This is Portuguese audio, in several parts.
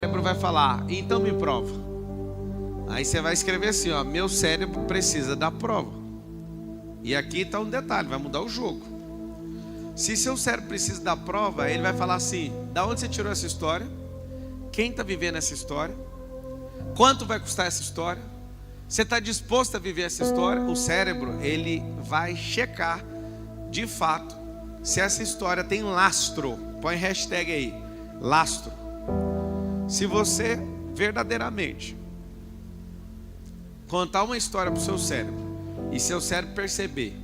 cérebro vai falar, então me prova. Aí você vai escrever assim, ó, meu cérebro precisa da prova. E aqui está um detalhe, vai mudar o jogo. Se seu cérebro precisa da prova, ele vai falar assim, da onde você tirou essa história? Quem está vivendo essa história? Quanto vai custar essa história? Você está disposto a viver essa história? O cérebro, ele vai checar de fato se essa história tem lastro. Põe hashtag aí, lastro. Se você verdadeiramente contar uma história para o seu cérebro e seu cérebro perceber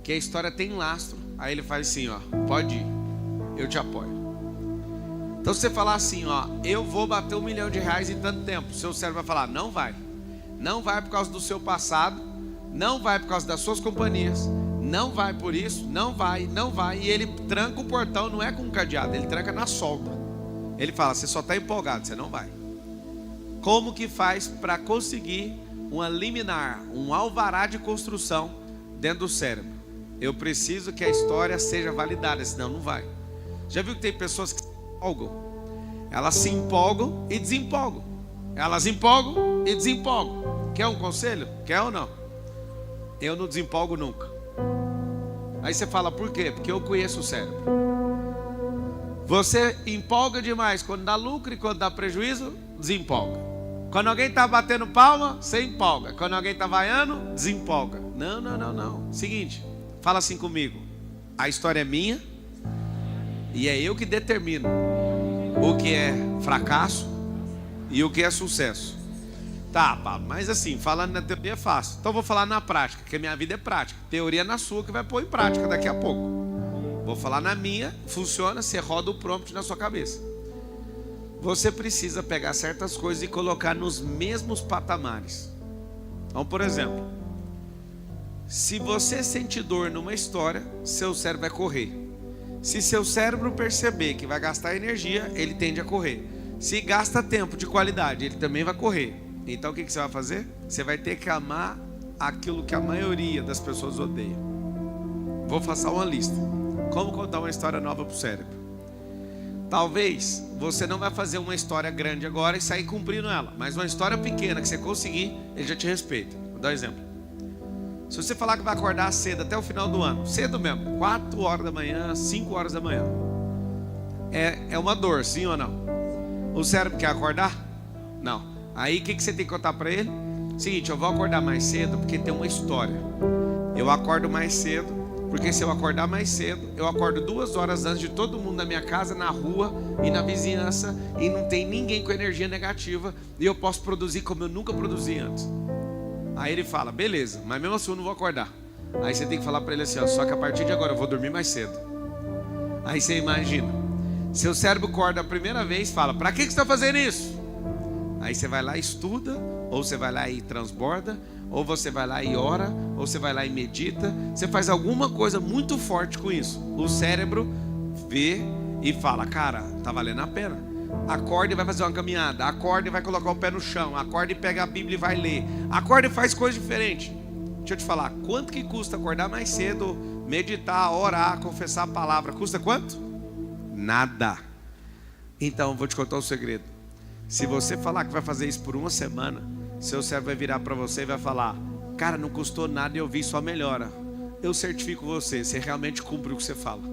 que a história tem lastro, aí ele faz assim, ó, pode ir, eu te apoio. Então se você falar assim, ó, eu vou bater R$1 milhão em tanto tempo, seu cérebro vai falar, não vai. Não vai por causa do seu passado, não vai por causa das suas companhias, não vai por isso, não vai. E ele tranca o portão, não é com um cadeado, ele tranca na solda. Ele fala, você só está empolgado, você não vai. Como que faz para conseguir uma liminar, um alvará de construção dentro do cérebro? Eu preciso que a história seja validada, senão não vai. Já viu que tem pessoas que se empolgam? Elas se empolgam e desempolgam. Elas empolgam e desempolgam. Quer um conselho? Quer ou não? Eu não desempolgo nunca. Aí você fala, por quê? Porque eu conheço o cérebro. Você empolga demais quando dá lucro e quando dá prejuízo, desempolga. Quando alguém está batendo palma, você empolga. Quando alguém está vaiando, desempolga. Não. Seguinte, fala assim comigo. A história é minha e é eu que determino o que é fracasso e o que é sucesso. Tá, Pablo, mas assim, falando na teoria é fácil. Então eu vou falar na prática, porque a minha vida é prática. Teoria na sua que vai pôr em prática daqui a pouco. Vou falar na minha, funciona, você roda o prompt na sua cabeça. Você precisa pegar certas coisas e colocar nos mesmos patamares. Então, por exemplo, se você sente dor numa história, seu cérebro vai correr. Se seu cérebro perceber que vai gastar energia, ele tende a correr. Se gasta tempo de qualidade, ele também vai correr. Então o que você vai fazer? Você vai ter que amar aquilo que a maioria das pessoas odeia. Vou passar uma lista. Como contar uma história nova para o cérebro? Talvez você não vai fazer uma história grande agora e sair cumprindo ela, mas uma história pequena que você conseguir, ele já te respeita. Vou dar um exemplo. Se você falar que vai acordar cedo até o final do ano, cedo mesmo, 4 horas da manhã, 5 horas da manhã, é uma dor, sim ou não? O cérebro quer acordar? Não. Aí o que você tem que contar para ele? Seguinte, eu vou acordar mais cedo porque tem uma história. Eu acordo mais cedo porque se eu acordar mais cedo, eu acordo 2 horas antes de todo mundo na minha casa, na rua e na vizinhança, e não tem ninguém com energia negativa, e eu posso produzir como eu nunca produzi antes. Aí ele fala, beleza, mas mesmo assim eu não vou acordar. Aí você tem que falar para ele assim, ó, só que a partir de agora eu vou dormir mais cedo. Aí você imagina, seu cérebro acorda a primeira vez e fala, para que você está fazendo isso? Aí você vai lá e estuda, ou você vai lá e transborda, ou você vai lá e ora, ou você vai lá e medita. Você faz alguma coisa muito forte com isso. O cérebro vê e fala, cara, tá valendo a pena. Acorda e vai fazer uma caminhada. Acorda e vai colocar o pé no chão. Acorda e pega a Bíblia e vai ler. Acorda e faz coisa diferente. Deixa eu te falar, quanto que custa acordar mais cedo, meditar, orar, confessar a palavra? Custa quanto? Nada. Então, vou te contar um segredo. Se você falar que vai fazer isso por uma semana, seu cérebro vai virar para você e vai falar, cara, não custou nada e eu vi só melhora. Eu certifico você, você realmente cumpre o que você fala.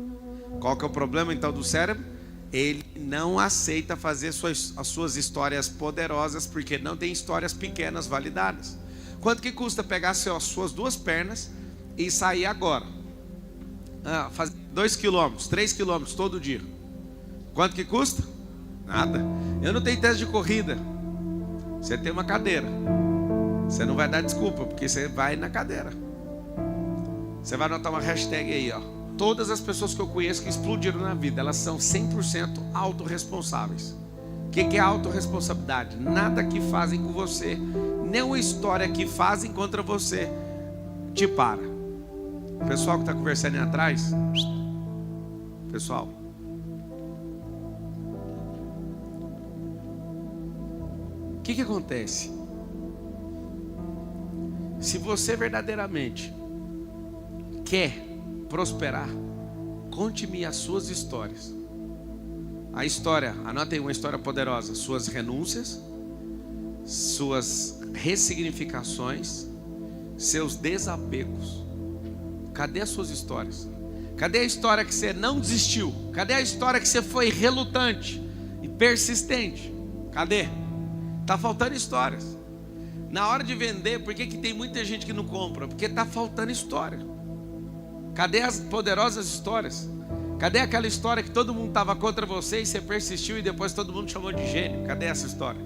Qual que é o problema então do cérebro? Ele não aceita fazer as suas histórias poderosas, porque não tem histórias pequenas validadas. Quanto que custa pegar as suas 2 pernas e sair agora? Fazer 2 quilômetros, 3 quilômetros todo dia. Quanto que custa? Nada. Eu não tenho teste de corrida. Você tem uma cadeira. Você não vai dar desculpa, porque você vai na cadeira. Você vai anotar uma hashtag aí, ó. Todas as pessoas que eu conheço que explodiram na vida, elas são 100% autorresponsáveis. O que é autorresponsabilidade? Nada que fazem com você, nenhuma história que fazem contra você te para. O pessoal que está conversando aí atrás, pessoal, o que acontece? Se você verdadeiramente quer prosperar, conte-me as suas histórias. A história, anota aí uma história poderosa: suas renúncias, suas ressignificações, seus desapegos. Cadê as suas histórias? Cadê a história que você não desistiu? Cadê a história que você foi relutante e persistente? Cadê? Está faltando histórias. Na hora de vender, por que tem muita gente que não compra? Porque está faltando história. Cadê as poderosas histórias? Cadê aquela história que todo mundo estava contra você e você persistiu e depois todo mundo chamou de gênio? Cadê essa história?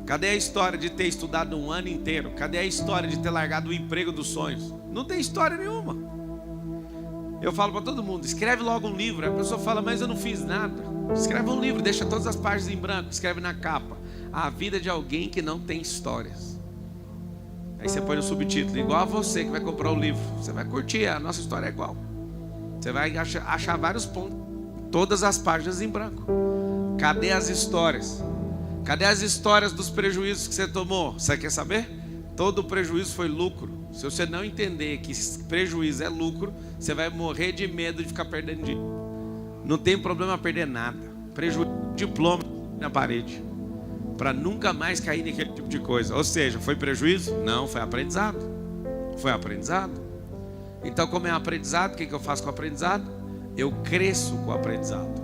Cadê a história de ter estudado um ano inteiro? Cadê a história de ter largado o emprego dos sonhos? Não tem história nenhuma. Eu falo para todo mundo, escreve logo um livro. A pessoa fala, mas eu não fiz nada. Escreve um livro, deixa todas as páginas em branco, escreve na capa: a vida de alguém que não tem histórias. Aí você põe no subtítulo, igual a você que vai comprar o livro. Você vai curtir, a nossa história é igual. Você vai achar vários pontos, todas as páginas em branco. Cadê as histórias? Cadê as histórias dos prejuízos que você tomou? Você quer saber? Todo prejuízo foi lucro. Se você não entender que prejuízo é lucro, você vai morrer de medo de ficar perdendo dinheiro. Não tem problema perder nada. Prejuízo, diploma na parede, para nunca mais cair naquele tipo de coisa. Ou seja, foi prejuízo? Não, foi aprendizado. Foi aprendizado. Então, como é aprendizado, o que eu faço com o aprendizado? Eu cresço com o aprendizado.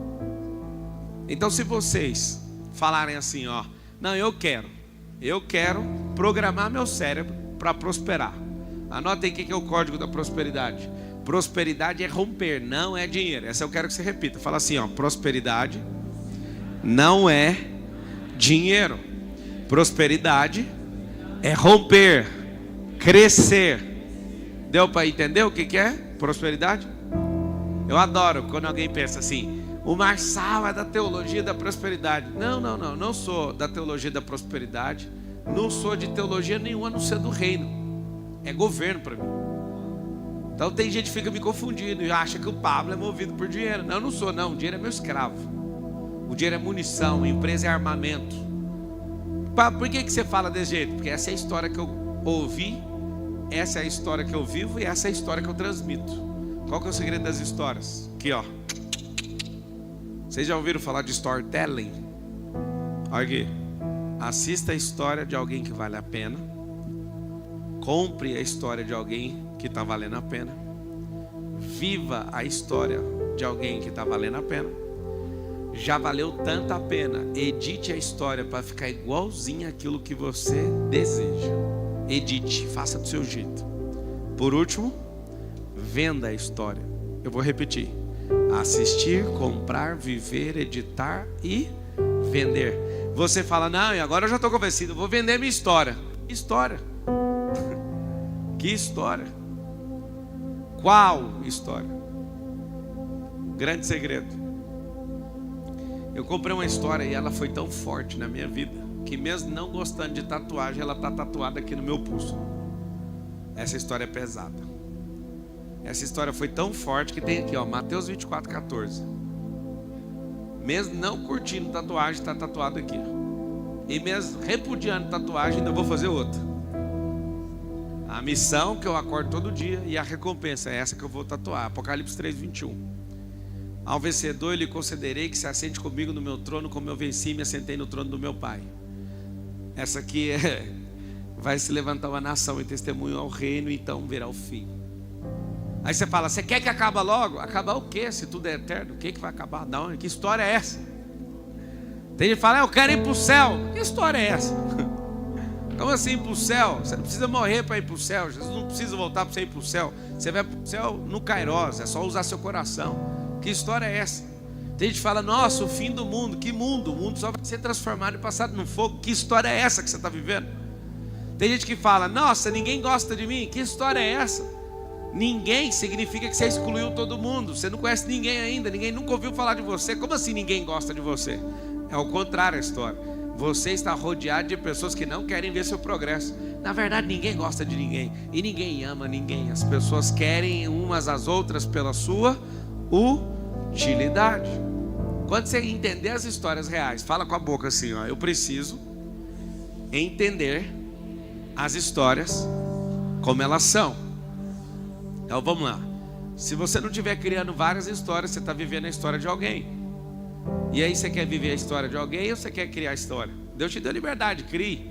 Então, se vocês falarem assim, ó, não, eu quero programar meu cérebro para prosperar. Anotem aí o que é o código da prosperidade. Prosperidade é romper, não é dinheiro. Essa eu quero que você repita. Fala assim, ó, prosperidade não é dinheiro. Prosperidade é romper, crescer. Deu para entender o que é prosperidade? Eu adoro quando alguém pensa assim, o Marçal é da teologia da prosperidade. Não sou da teologia da prosperidade. Não sou de teologia nenhuma, a não ser do reino. É governo para mim. Então tem gente que fica me confundindo e acha que o Pablo é movido por dinheiro. Não, eu não sou não, o dinheiro é meu escravo. O dinheiro é munição, a empresa é armamento. Por que você fala desse jeito? Porque essa é a história que eu ouvi, essa é a história que eu vivo e essa é a história que eu transmito. Qual que é o segredo das histórias? Aqui, ó. Vocês já ouviram falar de storytelling? Olha aqui. Assista a história de alguém que vale a pena. Compre a história de alguém que está valendo a pena. Viva a história de alguém que está valendo a pena. Já valeu tanto a pena. Edite a história para ficar igualzinho àquilo que você deseja. Edite, faça do seu jeito. Por último, venda a história. Eu vou repetir: assistir, comprar, viver, editar e vender. Você fala, não, e agora eu já estou convencido, vou vender minha história. Que história? Que história? Qual história? Grande segredo. Eu comprei uma história e ela foi tão forte na minha vida que mesmo não gostando de tatuagem, ela está tatuada aqui no meu pulso. Essa história é pesada. Essa história foi tão forte que tem aqui, ó, Mateus 24:14. Mesmo não curtindo tatuagem, está tatuado aqui. E mesmo repudiando tatuagem, ainda vou fazer outra. A missão que eu acordo todo dia e a recompensa é essa que eu vou tatuar. Apocalipse 3:21. Ao vencedor eu lhe concederei que se assente comigo no meu trono, como eu venci e me assentei no trono do meu Pai. Essa aqui vai se levantar uma nação em testemunho ao reino, então verá o fim. Aí você fala, você quer que acabe logo? Acabar o quê? Se tudo é eterno, o que vai acabar? Da onde? Que história é essa? Tem gente que fala, eu quero ir para o céu. Que história é essa? Como assim ir para o céu? Você não precisa morrer para ir para o céu. Jesus não precisa voltar para você ir para o céu. Você vai para o céu no Kairos, é só usar seu coração. Que história é essa? Tem gente que fala, nossa, o fim do mundo. Que mundo? O mundo só vai ser transformado e passado no fogo. Que história é essa que você está vivendo? Tem gente que fala, nossa, ninguém gosta de mim. Que história é essa? Ninguém significa que você excluiu todo mundo. Você não conhece ninguém ainda. Ninguém nunca ouviu falar de você. Como assim ninguém gosta de você? É o contrário a história. Você está rodeado de pessoas que não querem ver seu progresso. Na verdade, ninguém gosta de ninguém. E ninguém ama ninguém. As pessoas querem umas às outras pela sua utilidade. Quando você entender as histórias reais, fala com a boca assim, ó, eu preciso entender as histórias como elas são. Então vamos lá. Se você não estiver criando várias histórias, você está vivendo a história de alguém. E aí você quer viver a história de alguém ou você quer criar a história? Deus te deu liberdade, crie.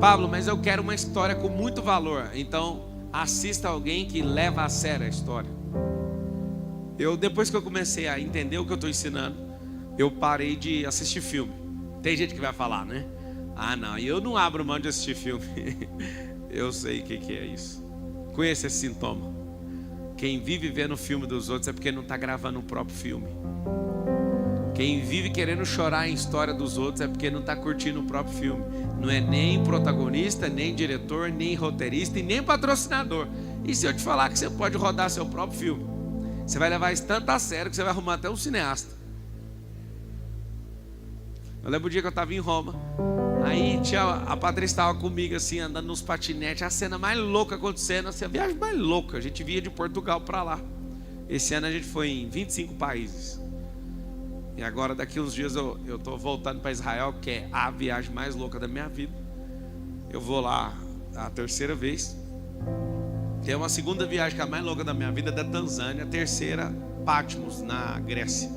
Pablo, mas eu quero uma história com muito valor. Então assista alguém que leva a sério a história. Depois que eu comecei a entender o que eu estou ensinando, eu parei de assistir filme. Tem gente que vai falar, né? Ah não, eu não abro mão de assistir filme. Eu sei o que é isso. Conheço esse sintoma. Quem vive vendo o filme dos outros é porque não está gravando o próprio filme. Quem vive querendo chorar em história dos outros é porque não está curtindo o próprio filme. Não é nem protagonista, nem diretor, nem roteirista e nem patrocinador. E se eu te falar que você pode rodar seu próprio filme, você vai levar isso tanto a sério que você vai arrumar até um cineasta. Eu lembro o dia que eu estava em Roma. Aí a Patrícia estava comigo assim, andando nos patinetes. A cena mais louca acontecendo, assim, a viagem mais louca. A gente via de Portugal para lá. Esse ano a gente foi em 25 países. E agora daqui uns dias eu estou voltando para Israel, que é a viagem mais louca da minha vida. Eu vou lá a terceira vez. Tem uma segunda viagem que é a mais louca da minha vida, da Tanzânia. A terceira, Patmos, na Grécia.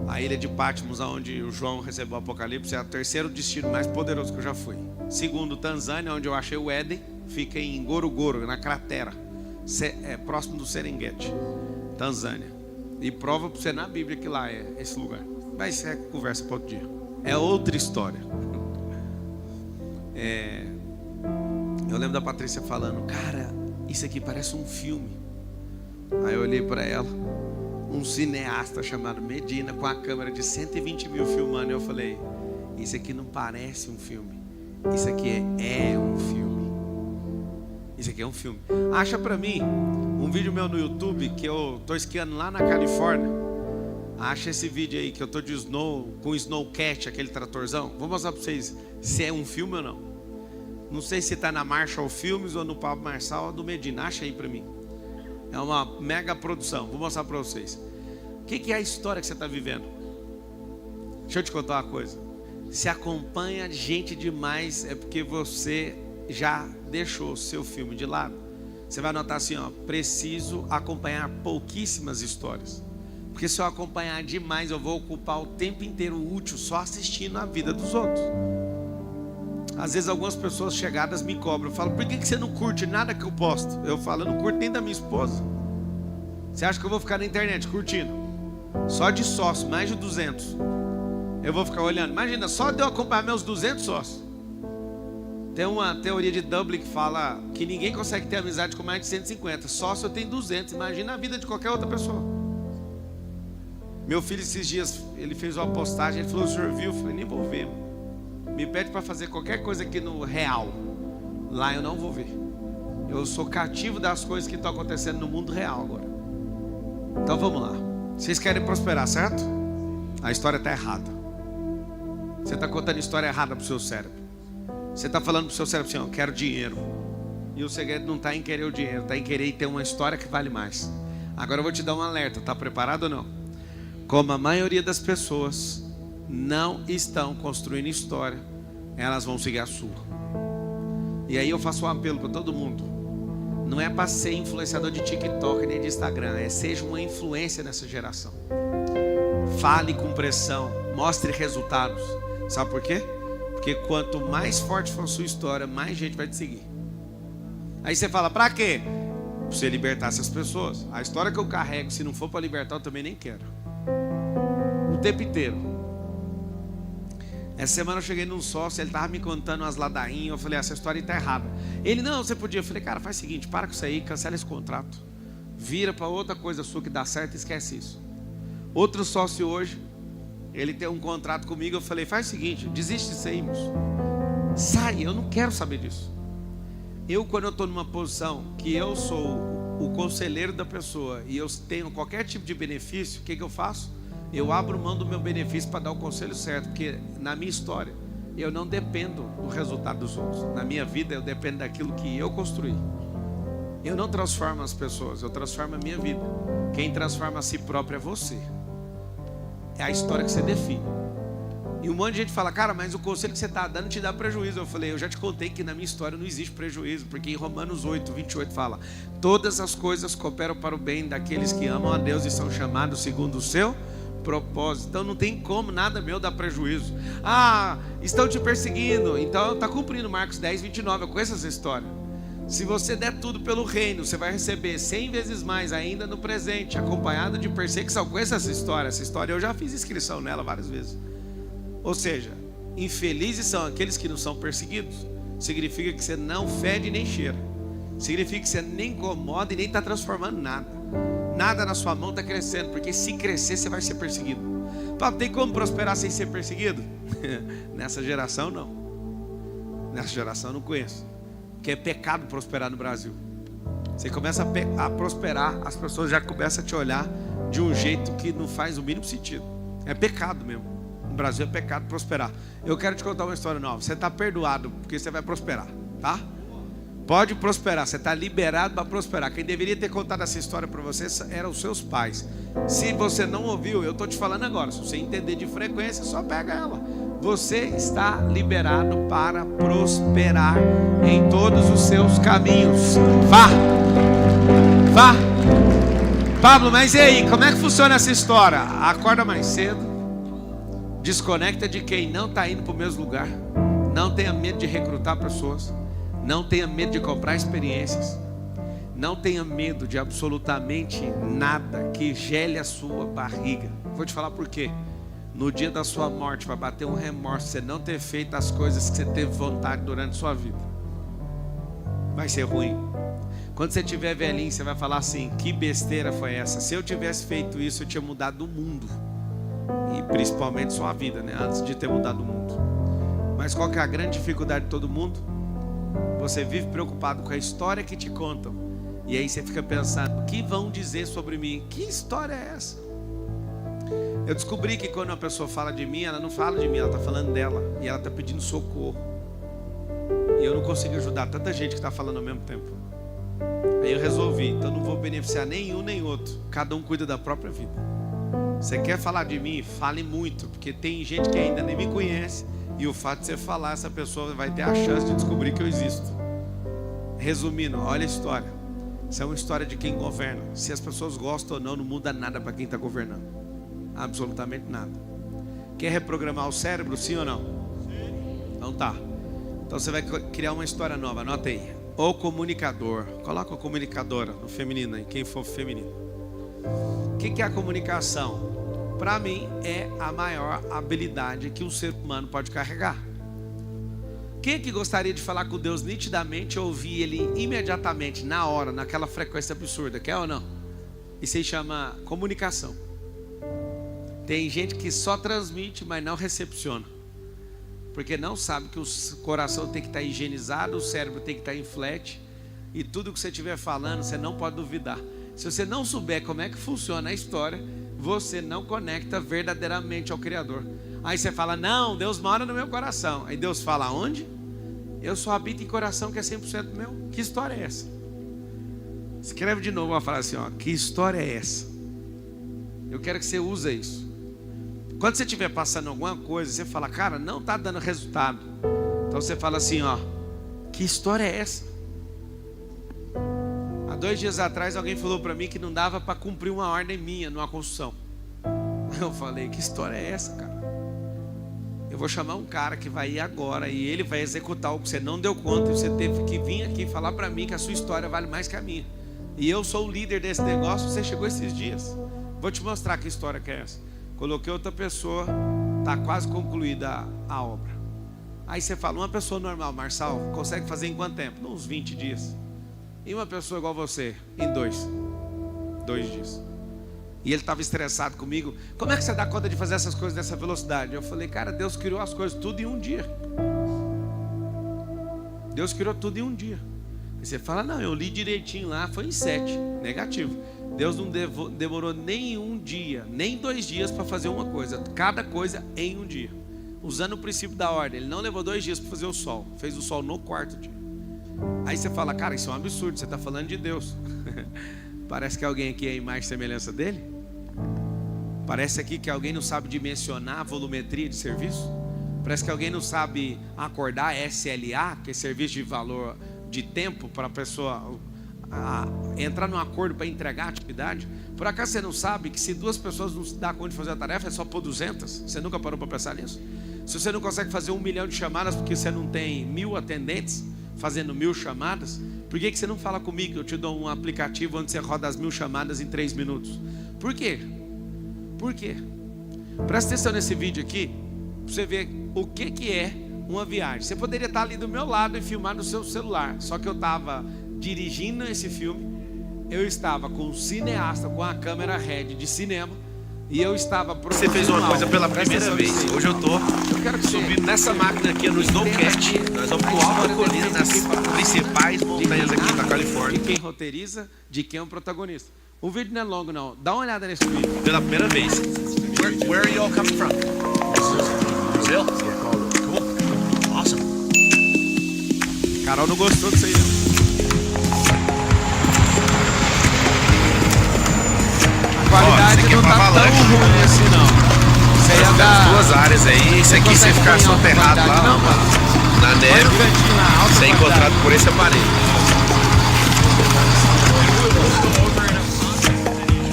A ilha de Patmos, onde o João recebeu o Apocalipse, é o terceiro destino mais poderoso que eu já fui. Segundo, Tanzânia, onde eu achei o Éden, fica em Ngorongoro, na cratera, próximo do Serengeti, Tanzânia. E prova para você na Bíblia que lá é esse lugar. Mas isso é conversa para outro dia. É outra história. Eu lembro da Patrícia falando, cara, isso aqui parece um filme. Aí eu olhei para ela, um cineasta chamado Medina, com a câmera de 120 mil filmando. Eu falei, isso aqui não parece um filme. Isso aqui é um filme. Isso aqui é um filme. Acha pra mim um vídeo meu no YouTube que eu tô esquiando lá na Califórnia. Acha esse vídeo aí que eu tô de com o Snowcat, aquele tratorzão. Vou mostrar pra vocês se é um filme ou não. Não sei se tá na Marshall Filmes ou no Pablo Marçal ou do Medina. Acha aí pra mim. É uma mega produção. Vou mostrar pra vocês. O que é a história que você tá vivendo? Deixa eu te contar uma coisa. Se acompanha gente demais é porque você já deixou o seu filme de lado. Você vai anotar assim, ó, preciso acompanhar pouquíssimas histórias, porque se eu acompanhar demais eu vou ocupar o tempo inteiro útil só assistindo a vida dos outros. Às vezes algumas pessoas chegadas me cobram, eu falo, por que você não curte nada que eu posto? Eu falo, eu não curto nem da minha esposa. Você acha que eu vou ficar na internet curtindo? Só de sócio, mais de 200. Eu vou ficar olhando, imagina, só de eu acompanhar meus 200 sócios. Tem uma teoria de Dublin que fala que ninguém consegue ter amizade com mais de 150. Só se eu tenho 200. Imagina a vida de qualquer outra pessoa. Meu filho esses dias, ele fez uma postagem. Ele falou, o senhor viu? Eu falei, nem vou ver. Me pede para fazer qualquer coisa aqui no real. Lá eu não vou ver. Eu sou cativo das coisas que estão acontecendo no mundo real agora. Então vamos lá. Vocês querem prosperar, certo? A história está errada. Você está contando a história errada para o seu cérebro. Você está falando para o seu cérebro assim, ó, quero dinheiro. E o segredo não está em querer o dinheiro, está em querer ter uma história que vale mais. Agora eu vou te dar um alerta, está preparado ou não? Como a maioria das pessoas não estão construindo história, elas vão seguir a sua. E aí eu faço um apelo para todo mundo. Não é para ser influenciador de TikTok nem de Instagram, seja uma influência nessa geração. Fale com pressão, mostre resultados. Sabe por quê? Porque quanto mais forte for a sua história, mais gente vai te seguir. Aí você fala, pra quê? Pra você libertar essas pessoas. A história que eu carrego, se não for para libertar, eu também nem quero. O tempo inteiro. Essa semana eu cheguei num sócio, ele tava me contando umas ladainhas. Eu falei, essa história tá errada. Ele, não, você podia. Eu falei, cara, faz o seguinte, para com isso aí, cancela esse contrato. Vira para outra coisa sua que dá certo e esquece isso. Outro sócio hoje, ele tem um contrato comigo, eu falei, faz o seguinte, desiste disso aí, moço. Sai, eu não quero saber disso. Quando eu estou numa posição que eu sou o conselheiro da pessoa e eu tenho qualquer tipo de benefício, o que eu faço? Eu abro mão do meu benefício para dar o conselho certo, porque na minha história, eu não dependo do resultado dos outros. Na minha vida, eu dependo daquilo que eu construí. Eu não transformo as pessoas, eu transformo a minha vida. Quem transforma a si próprio é você. É a história que você define. E um monte de gente fala, cara, mas o conselho que você está dando te dá prejuízo. Eu falei, eu já te contei que na minha história não existe prejuízo, porque em Romanos 8, 28 fala, todas as coisas cooperam para o bem daqueles que amam a Deus e são chamados segundo o seu propósito. Então não tem como nada meu dar prejuízo. Estão te perseguindo, então está cumprindo Marcos 10, 29. Eu conheço essa história. Se você der tudo pelo reino, você vai receber 100 vezes mais ainda no presente, acompanhado de perseguição. Conheço essa história. Essa história eu já fiz inscrição nela várias vezes. Ou seja, infelizes são aqueles que não são perseguidos. Significa que você não fede nem cheira. Significa que você nem incomoda e nem está transformando nada. Nada na sua mão está crescendo, porque se crescer você vai ser perseguido. Paulo, tem como prosperar sem ser perseguido? Nessa geração não. Nessa geração eu não conheço. Porque é pecado prosperar no Brasil. Você começa a prosperar, as pessoas já começam a te olhar de um jeito que não faz o mínimo sentido. É pecado mesmo. No Brasil é pecado prosperar. Eu quero te contar uma história nova. Você está perdoado porque você vai prosperar, tá? Pode prosperar, você está liberado para prosperar. Quem deveria ter contado essa história para você eram os seus pais. Se você não ouviu, eu estou te falando agora. Se você entender de frequência, só pega ela. Você está liberado para prosperar em todos os seus caminhos. Vá! Pablo, mas e aí, como é que funciona essa história? Acorda mais cedo, desconecta de quem não está indo para o mesmo lugar. Não tenha medo de recrutar pessoas. Não tenha medo de comprar experiências. Não tenha medo de absolutamente nada que gele a sua barriga. Vou te falar por quê. No dia da sua morte vai bater um remorso você não ter feito as coisas que você teve vontade durante a sua vida. Vai ser ruim. Quando você estiver velhinho, você vai falar assim: que besteira foi essa? Se eu tivesse feito isso, eu tinha mudado o mundo. E principalmente sua vida, né? Antes de ter mudado o mundo. Mas qual que é a grande dificuldade de todo mundo? Você vive preocupado com a história que te contam. E aí você fica pensando: o que vão dizer sobre mim? Que história é essa? Eu descobri que quando uma pessoa fala de mim, ela não fala de mim, ela está falando dela. E ela está pedindo socorro. E eu não consigo ajudar tanta gente que está falando ao mesmo tempo. Aí eu resolvi: então não vou beneficiar nenhum nem outro. Cada um cuida da própria vida. Você quer falar de mim? Fale muito. Porque tem gente que ainda nem me conhece. E o fato de você falar, essa pessoa vai ter a chance de descobrir que eu existo. Resumindo, olha a história. Isso é uma história de quem governa. Se as pessoas gostam ou não, não muda nada para quem está governando. Absolutamente nada. Quer reprogramar o cérebro, sim ou não? Sim. Então tá. Então você vai criar uma história nova. Anota aí. O comunicador. Coloca a comunicadora no feminino aí, quem for feminino. O que é a comunicação? Para mim é a maior habilidade que um ser humano pode carregar. Quem que gostaria de falar com Deus nitidamente, ouvir Ele imediatamente, na hora, naquela frequência absurda? Quer ou não? Isso aí chama comunicação. Tem gente que só transmite, mas não recepciona. Porque não sabe que o coração tem que estar higienizado, o cérebro tem que estar em flat. E tudo que você estiver falando, você não pode duvidar. Se você não souber como é que funciona a história, você não conecta verdadeiramente ao Criador. Aí você fala: não, Deus mora no meu coração. Aí Deus fala: onde? Eu só habito em coração que é 100% meu. Que história é essa? Escreve de novo uma frase assim, ó: que história é essa? Eu quero que você use isso. Quando você estiver passando alguma coisa, você fala: cara, não está dando resultado. Então você fala assim, ó: que história é essa? Há 2 dias atrás alguém falou para mim que não dava para cumprir uma ordem minha numa construção. Eu falei: que história é essa, cara? Eu vou chamar um cara que vai ir agora e ele vai executar o que você não deu conta. E você teve que vir aqui falar para mim que a sua história vale mais que a minha. E eu sou o líder desse negócio. Você chegou esses dias. Vou te mostrar que história que é essa. Coloquei outra pessoa, está quase concluída a obra. Aí você fala: uma pessoa normal, Marçal, consegue fazer em quanto tempo? Uns 20 dias. E uma pessoa igual você, em 2 dias. E ele estava estressado comigo: como é que você dá conta de fazer essas coisas nessa velocidade? Eu falei: cara, Deus criou as coisas tudo em um dia. Deus criou tudo em um dia. Aí você fala: não, eu li direitinho lá, foi em 7. Negativo. Deus não demorou nem um dia, nem 2 dias para fazer uma coisa. Cada coisa em um dia. Usando o princípio da ordem. Ele não levou 2 dias para fazer o sol. Fez o sol no 4º dia. Aí você fala: cara, isso é um absurdo, você está falando de Deus. Parece que alguém aqui é a imagem e semelhança dele. Parece aqui que alguém não sabe dimensionar a volumetria de serviço. Parece que alguém não sabe acordar SLA, que é serviço de valor de tempo para a pessoa entrar num acordo para entregar a atividade. Por acaso você não sabe que se 2 pessoas não se dá conta de fazer a tarefa, é só pôr 200? Você nunca parou para pensar nisso? Se você não consegue fazer 1 milhão de chamadas porque você não tem 1000 atendentes fazendo 1000 chamadas, por que você não fala comigo? Eu te dou um aplicativo onde você roda as 1000 chamadas em 3 minutos. Por quê? Por quê? Presta atenção nesse vídeo aqui, para você ver o que é uma viagem. Você poderia estar ali do meu lado e filmar no seu celular, só que eu estava dirigindo esse filme, eu estava com um cineasta, com a câmera Red de cinema, e eu estava... Você fez uma coisa pela primeira vez. Hoje eu tô subindo nessa máquina aqui no Snowcat. Nós vamos pro alto da colina, nas principais montanhas aqui da Califórnia. De quem roteiriza, de quem é o protagonista. O vídeo não é longo não, dá uma olhada nesse vídeo. Pela primeira vez. Where are you all coming from? Brazil? Cool. Awesome. Carol não gostou disso aí não. A qualidade não tá tão ruim assim não. Você ia dar 2 áreas aí, isso aqui você ficar soterrado lá na neve, ser encontrado por esse aparelho.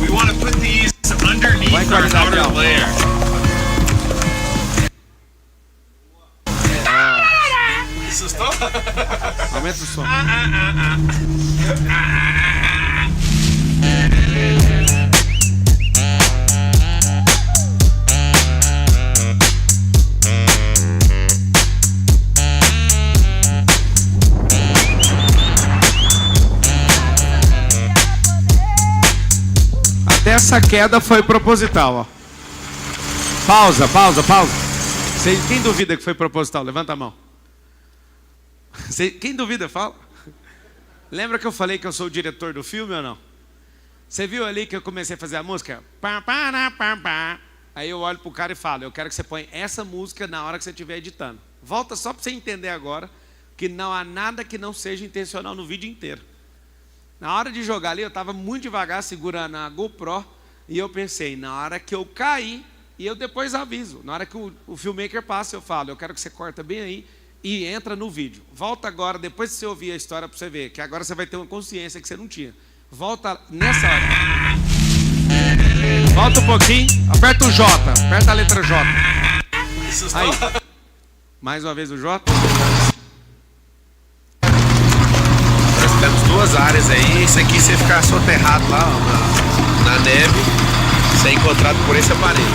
We want to put these underneath our outer layer. Assustou? Aumenta o som. Até essa queda foi proposital, ó. Pausa. Quem duvida que foi proposital? Levanta a mão. Quem duvida, fala. Lembra que eu falei que eu sou o diretor do filme ou não? Você viu ali que eu comecei a fazer a música? Aí eu olho pro cara e falo, eu quero que você ponha essa música na hora que você estiver editando. Volta só para você entender agora que não há nada que não seja intencional no vídeo inteiro. Na hora de jogar ali, eu estava muito devagar segurando a GoPro e eu pensei, na hora que eu cair, e eu depois aviso, na hora que o filmmaker passa, eu falo, eu quero que você corta bem aí e entra no vídeo. Volta agora, depois que você ouvir a história para você ver, que agora você vai ter uma consciência que você não tinha. Volta nessa hora. Volta um pouquinho, aperta o J, aperta a letra J. Aí, mais uma vez o J. Nós temos 2 áreas aí, isso aqui você ficar soterrado lá na neve, ser encontrado por esse aparelho.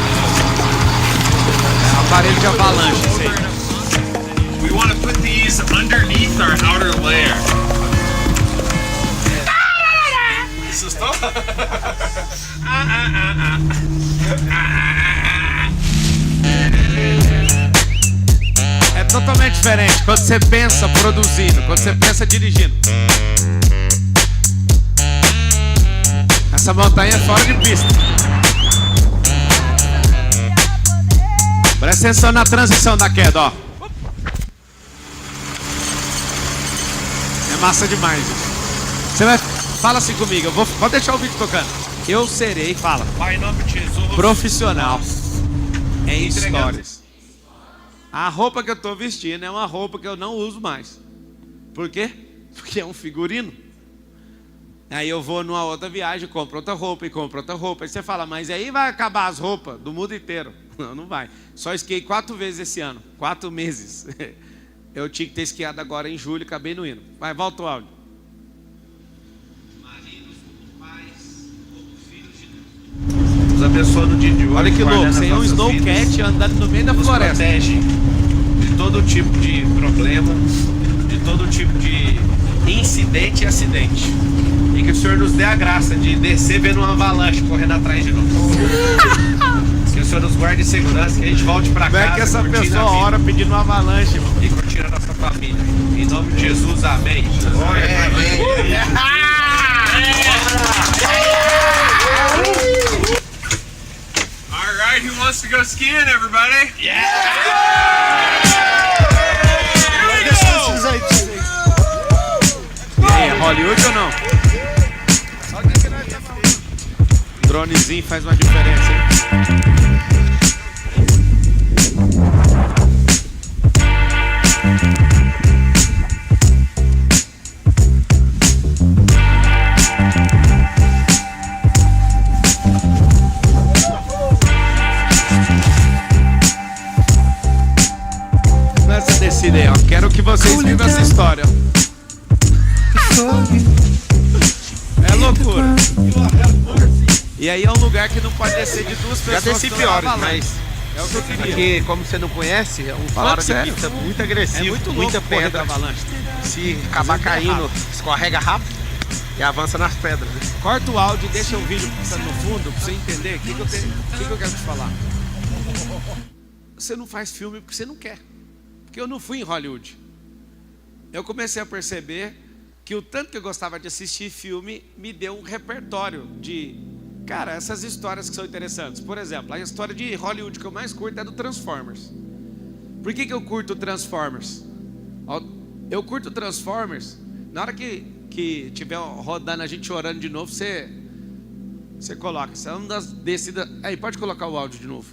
É um aparelho de avalanche, isso aí. We want to put these underneath our outer layer. Assustou? É totalmente diferente quando você pensa produzindo, quando você pensa dirigindo. Essa montanha é fora de pista. Presta atenção na transição da queda, ó. É massa demais. Você vai... Fala assim comigo, pode deixar o vídeo tocando. Eu serei, fala. Pai, em nome de Jesus. Profissional em histórias. A roupa que eu estou vestindo é uma roupa que eu não uso mais. Por quê? Porque é um figurino. Aí eu vou numa outra viagem, compro outra roupa e compro outra roupa. Aí você fala, mas aí vai acabar as roupas do mundo inteiro. Não, não vai. Só esquiei 4 vezes esse ano. 4 meses. Eu tinha que ter esquiado agora em julho e acabei não indo. Vai, volta o áudio. Nos abençoa no dia de hoje. Olha que louco, você é um Snowcat andando no meio da floresta. Protege de todo tipo de problema, de todo tipo de incidente e acidente. E que o Senhor nos dê a graça de descer vendo uma avalanche correndo atrás de nós. Que o Senhor nos guarde em segurança, que a gente volte pra casa. Como é que essa pessoa ora pedindo uma avalanche, mano? E curtir a nossa família. Em nome de Jesus, amém. Alright, who wants to go skiing, everybody? E aí, é Hollywood ou não? Dronezinho faz uma diferença, hein? Sidney, ó. Quero que vocês vivam essa história. É loucura. E aí é um lugar que não pode descer de duas pessoas. Já desci piores, mas é o que eu queria. aqui, como você não conhece, é um faro de pista muito agressivo, É muito louco muita correr pedra. da avalanche. Se acabar caindo, escorrega rápido e avança nas pedras. Né? Corta o áudio e deixa o vídeo passando no fundo pra você entender o que eu quero te falar. Você não faz filme porque você não quer. Porque eu não fui em Hollywood. Eu comecei a perceber que o tanto que eu gostava de assistir filme me deu um repertório de, cara, essas histórias que são interessantes. Por exemplo, a história de Hollywood que eu mais curto é do Transformers. Por que eu curto Transformers? Eu curto Transformers. Na hora que tiver rodando a gente orando de novo, você coloca. Isso é uma das descidas. Aí, pode colocar o áudio de novo.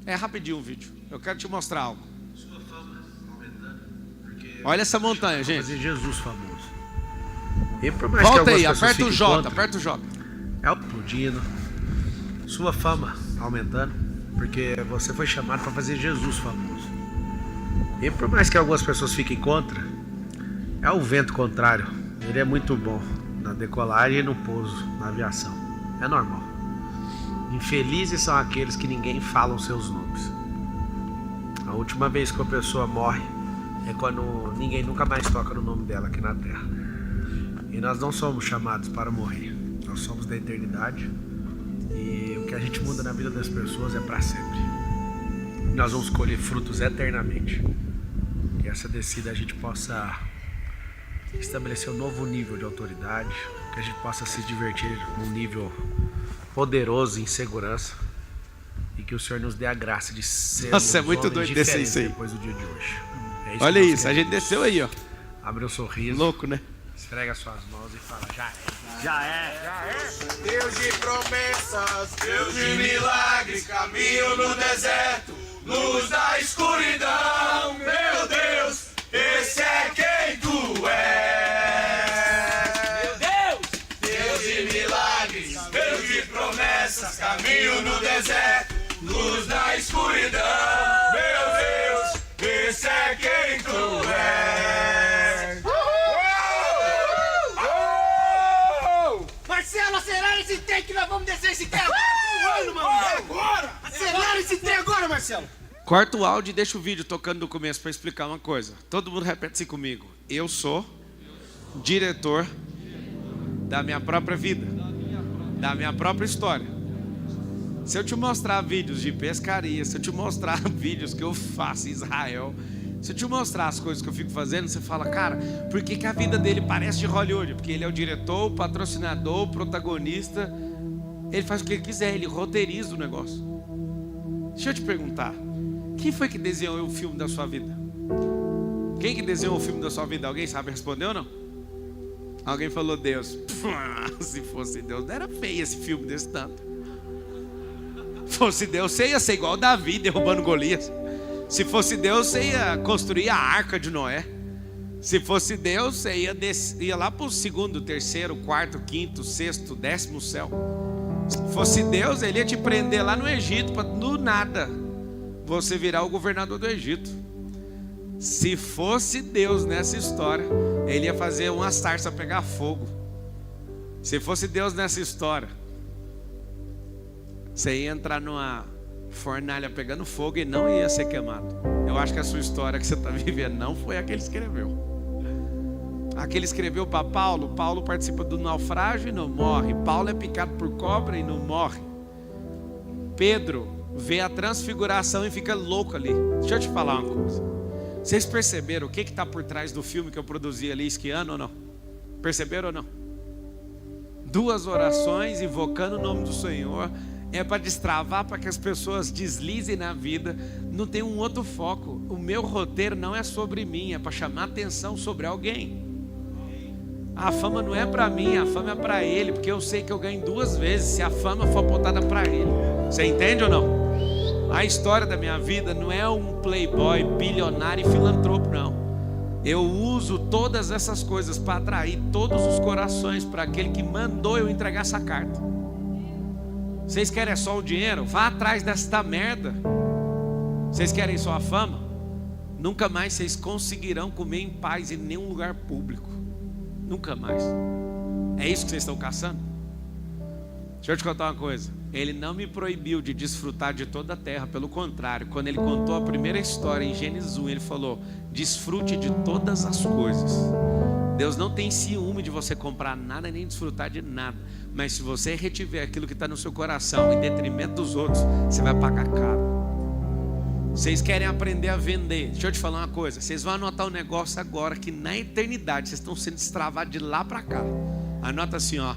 É rapidinho o vídeo. Eu quero te mostrar algo. Sua fama aumentando, porque olha essa montanha, gente. fazer Jesus famoso. E por mais Volta que aí, algumas aperta o pessoas J, fiquem contra, aperta o J. é explodindo. Sua fama aumentando, porque você foi chamado para fazer Jesus famoso. E por mais que algumas pessoas fiquem contra, é o vento contrário. Ele é muito bom na decolagem e no pouso, na aviação. É normal. Infelizes são aqueles que ninguém fala os seus nomes. A última vez que uma pessoa morre é quando ninguém nunca mais toca no nome dela aqui na Terra. E nós não somos chamados para morrer. Nós somos da eternidade. E o que a gente muda na vida das pessoas é para sempre. Nós vamos colher frutos eternamente. Que essa descida a gente possa estabelecer um novo nível de autoridade. Que a gente possa se divertir num nível poderoso em segurança. E que o Senhor nos dê a graça de ser. Nossa, é muito doido descer isso aí. Depois do dia de hoje. É isso. Olha isso, a gente desceu aí, ó. Abre um sorriso. Louco, né? Esfrega suas mãos e fala, já é. Já é. Já é. Deus de promessas, Deus de milagres, caminho no deserto, luz da escuridão. Meu Deus, esse é quem tu és. Meu Deus, Deus de milagres, Deus de promessas, caminho no deserto, luz da escuridão. Meu Deus, esse é quem tu és. Marcelo, acelera esse trem que nós vamos descer esse trem agora, mano. Agora! Acelera esse trem agora, Marcelo. Corta o áudio e deixa o vídeo tocando do começo para explicar uma coisa. Todo mundo repete assim comigo. Eu sou diretor da minha própria vida, da minha própria história. Se eu te mostrar vídeos de pescaria, se eu te mostrar vídeos que eu faço em Israel, se eu te mostrar as coisas que eu fico fazendo, você fala, cara, por que a vida dele parece de Hollywood? Porque ele é o diretor, o patrocinador, o protagonista. Ele faz o que ele quiser, ele roteiriza o negócio. Deixa eu te perguntar, quem foi que desenhou o filme da sua vida? Quem que desenhou o filme da sua vida? Alguém sabe responder ou não? Alguém falou Deus. Se fosse Deus, não era feio esse filme desse tanto. Se fosse Deus, você ia ser igual Davi derrubando Golias. Se fosse Deus, você ia construir a arca de Noé. Se fosse Deus, você ia lá para o segundo, terceiro, quarto, quinto, sexto, 10º céu. Se fosse Deus, ele ia te prender lá no Egito para do nada você virar o governador do Egito. Se fosse Deus nessa história, ele ia fazer uma sarça pegar fogo. Se fosse Deus nessa história, você ia entrar numa fornalha pegando fogo e não ia ser queimado. Eu acho que a sua história que você está vivendo não foi a que ele escreveu. A que ele escreveu para Paulo. Paulo participa do naufrágio e não morre. Paulo é picado por cobra e não morre. Pedro vê a transfiguração e fica louco ali. Deixa eu te falar uma coisa. Vocês perceberam o que está por trás do filme que eu produzi ali esquiando ou não? Perceberam ou não? 2 orações invocando o nome do Senhor. É para destravar, para que as pessoas deslizem na vida. Não tem um outro foco. O meu roteiro não é sobre mim, é para chamar atenção sobre alguém. A fama não é para mim, a fama é para ele, porque eu sei que eu ganho 2 vezes se a fama for apontada para ele. Você entende ou não? A história da minha vida não é um playboy, bilionário e filantropo, não. Eu uso todas essas coisas para atrair todos os corações para aquele que mandou eu entregar essa carta. Vocês querem só o dinheiro? Vá atrás desta merda. Vocês querem só a fama? Nunca mais vocês conseguirão comer em paz em nenhum lugar público. Nunca mais. É isso que vocês estão caçando? Deixa eu te contar uma coisa. Ele não me proibiu de desfrutar de toda a terra. Pelo contrário, quando ele contou a primeira história em Gênesis 1, ele falou: desfrute de todas as coisas. Deus não tem ciúme de você comprar nada nem desfrutar de nada. Mas se você retiver aquilo que está no seu coração em detrimento dos outros, você vai pagar caro. Vocês querem aprender a vender? Deixa eu te falar uma coisa. Vocês vão anotar um negócio agora que na eternidade vocês estão sendo destravados de lá para cá. Anota assim, ó.